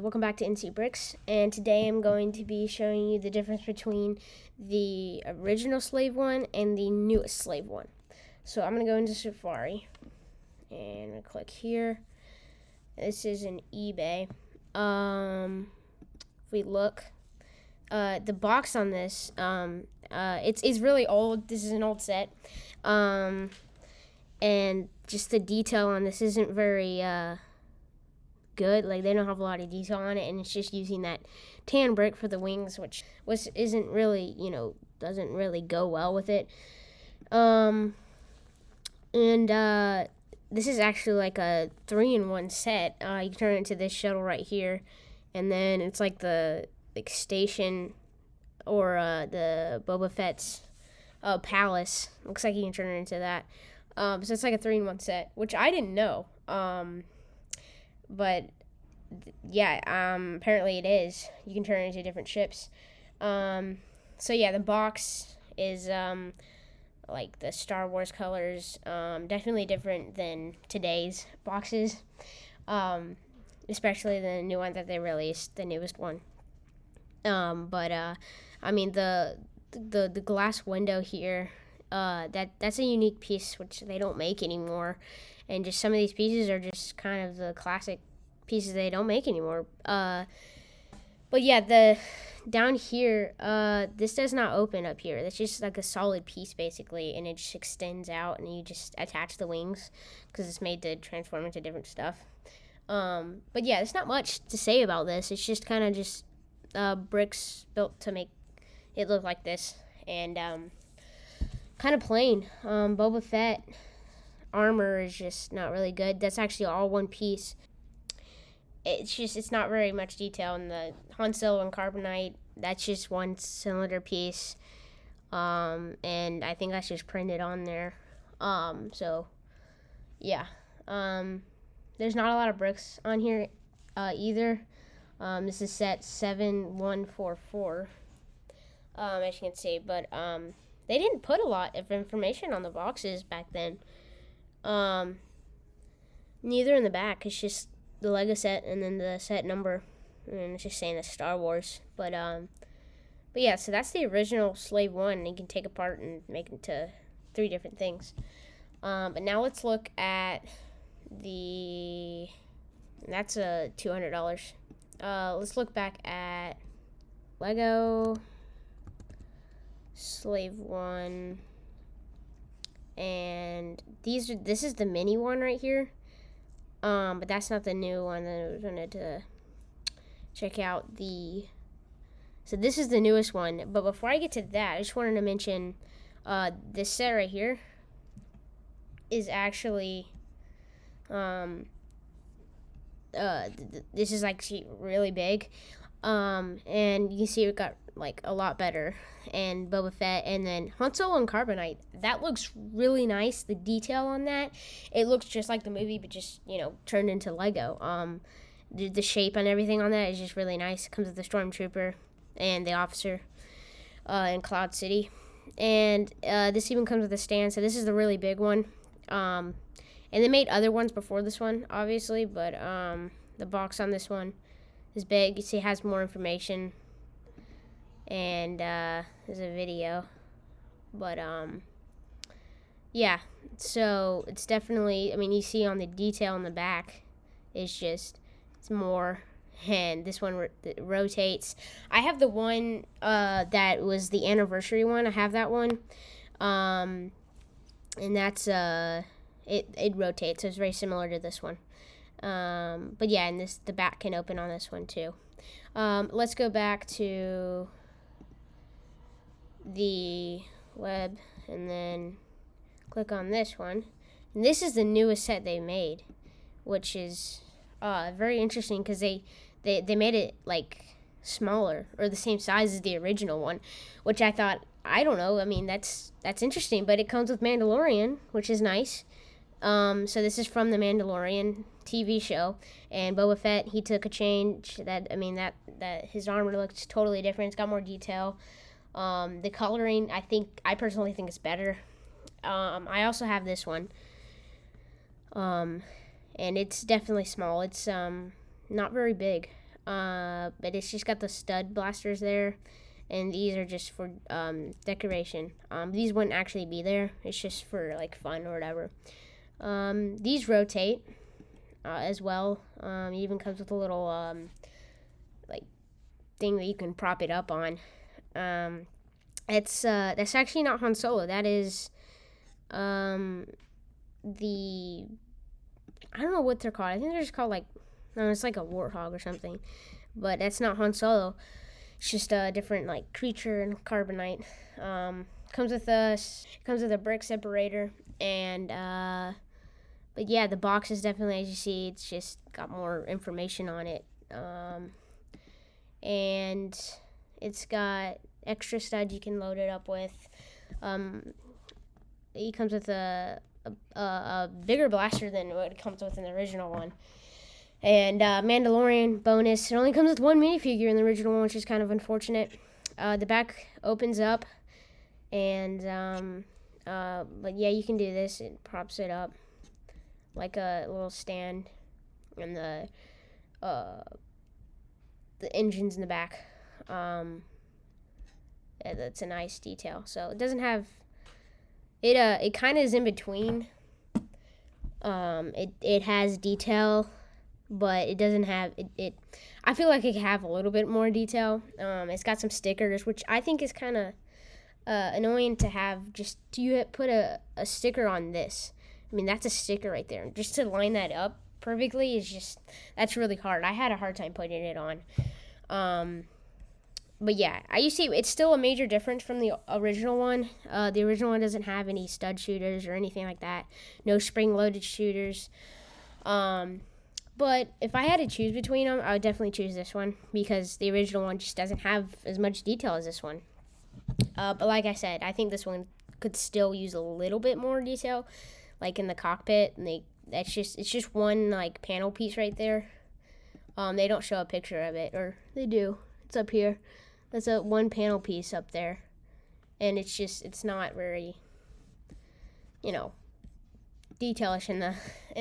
Welcome back to NC Bricks, and today I'm going to be showing you the difference between the original Slave one and the newest Slave one. So I'm going to go into Safari, and I'm going to click here. This is an eBay. If we look, the box on this, it's really old. This is an old set, and just the detail on this isn't very good. Like, they don't have a lot of detail on it, and it's just using that tan brick for the wings, which isn't really, doesn't really go well with it. This is actually like a 3-in-1 set. You can turn it into this shuttle right here, and then it's like the station or the Boba Fett's palace. Looks like you can turn it into that. So it's like a 3-in-1 set, which I didn't know. But yeah, apparently it is. You can turn it into different ships. So yeah, the box is like the Star Wars colors. Definitely different than today's boxes. Especially the new one that they released, the newest one. I mean the glass window here. That's a unique piece which they don't make anymore, and just some of these pieces are just kind of the classic pieces they don't make anymore. But yeah, the down here, this does not open up here. That's just like a solid piece basically, and it just extends out, and you just attach the wings because it's made to transform into different stuff. But yeah, there's not much to say about this. It's just kind of just bricks built to make it look like this, and kind of plain. Boba Fett armor is just not really good. That's actually all one piece. It's not very much detail in the Han Solo and Carbonite. That's just one cylinder piece, and I think that's just printed on there. So yeah, there's not a lot of bricks on here either. This is set 7144, as you can see, but they didn't put a lot of information on the boxes back then. Neither in the back. It's just the Lego set and then the set number, and it's just saying it's Star Wars. But yeah, so that's the original Slave One, and you can take apart and make it into 3 different things. But now let's look at that's $200. Let's look back at Lego Slave One, and this is the mini one right here. But that's not the new one. I wanted to check out so this is the newest one. But before I get to that, I just wanted to mention this set right here is actually this is like really big, and you can see it got like a lot better, and Boba Fett, and then Han Solo and Carbonite. That looks really nice. The detail on that, it looks just like the movie, but just turned into Lego. The shape and everything on that is just really nice. It comes with the Stormtrooper and the officer in Cloud City, and this even comes with a stand. So this is the really big one. And they made other ones before this one, obviously, but the box on this one is big. You see it has more information, and there's a video. But yeah, so it's definitely, I mean, you see on the detail in the back, it's more, and this one rotates. I have the one that was the anniversary one. I have that one, and that's it rotates, so it's very similar to this one. But yeah, and the back can open on this one too. Let's go back to the web and then click on this one. And this is the newest set they made, which is very interesting because they made it like smaller or the same size as the original one, which I thought, I don't know, I mean, that's interesting, but it comes with Mandalorian, which is nice. So this is from the Mandalorian TV show, and Boba Fett, he took a change. That his armor looks totally different. It's got more detail. The coloring, I personally think is better. I also have this one, and it's definitely small. It's not very big. but it's just got the stud blasters there, and these are just for decoration. These wouldn't actually be there. It's just for like fun or whatever. These rotate as well. It even comes with a little like thing that you can prop it up on. That's actually not Han Solo. That is the, I don't know what they're called. I think they're just called like, no, it's like a warthog or something. But that's not Han Solo. It's just a different like creature and carbonite. Comes with a brick separator, and but yeah, the box is definitely, as you see, it's just got more information on it. And it's got extra studs you can load it up with. It comes with a bigger blaster than what it comes with in the original one. And Mandalorian bonus, it only comes with one minifigure in the original one, which is kind of unfortunate. The back opens up, and but yeah, you can do this. It props it up like a little stand, and the engine's in the back. Yeah, that's a nice detail. So it doesn't have it. It kind of is in between. It has detail, but it doesn't have it. I feel like it could have a little bit more detail. It's got some stickers, which I think is kind of annoying to have. Just you put a sticker on this. I mean, that's a sticker right there. Just to line that up perfectly is just, that's really hard. I had a hard time putting it on. But yeah, you see, it's still a major difference from the original one. The original one doesn't have any stud shooters or anything like that. No spring-loaded shooters. But if I had to choose between them, I would definitely choose this one, because the original one just doesn't have as much detail as this one. But like I said, I think this one could still use a little bit more detail, like in the cockpit. And it's just one like panel piece right there. They don't show a picture of it, or they do. It's up here. That's a one panel piece up there, and it's not very, detailish in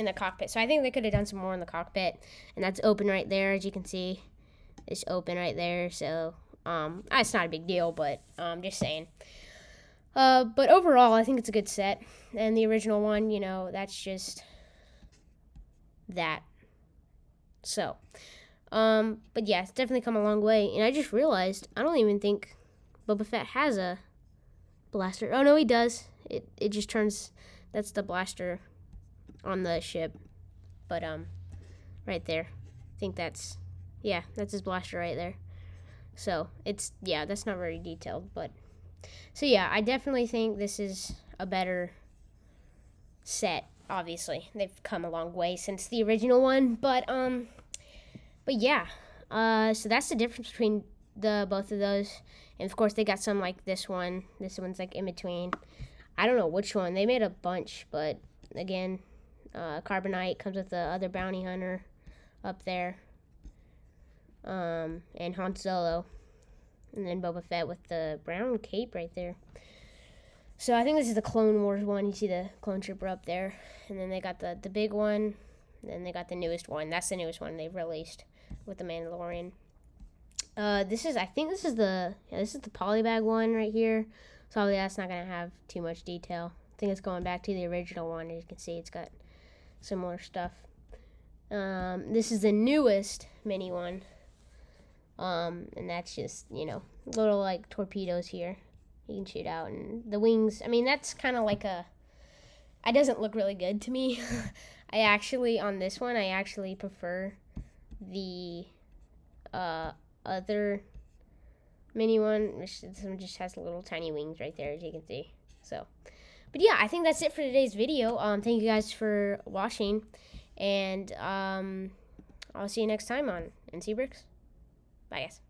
the cockpit. So I think they could have done some more in the cockpit, and that's open right there, as you can see. It's open right there, so it's not a big deal, but just saying. But overall, I think it's a good set, and the original one, that's just that. So, but yeah, it's definitely come a long way, and I just realized I don't even think Boba Fett has a blaster. Oh no, he does. It just turns. That's the blaster on the ship, but right there. I think that's his blaster right there. So that's not very detailed, but so yeah, I definitely think this is a better set. Obviously, they've come a long way since the original one, but yeah. So that's the difference between both of those. And of course, they got some like this one. This one's like in between. I don't know which one. They made a bunch, but again, Carbonite comes with the other bounty hunter up there, and Han Solo, and then Boba Fett with the brown cape right there. So I think this is the Clone Wars one. You see the clone trooper up there, and then they got the big one, and then they got the newest one. That's the newest one they've released with the Mandalorian. I think this is the polybag one right here. So obviously that's not gonna have too much detail. I think it's going back to the original one. As you can see, it's got some more stuff. This is the newest mini one. And that's just, little like torpedoes here you can shoot out, and the wings. I mean, that's kind of like it doesn't look really good to me. On this one, I actually prefer the other mini one, which this one just has little tiny wings right there, as you can see. So, but yeah, I think that's it for today's video. Thank you guys for watching, and I'll see you next time on NC Bricks. Bye, guys.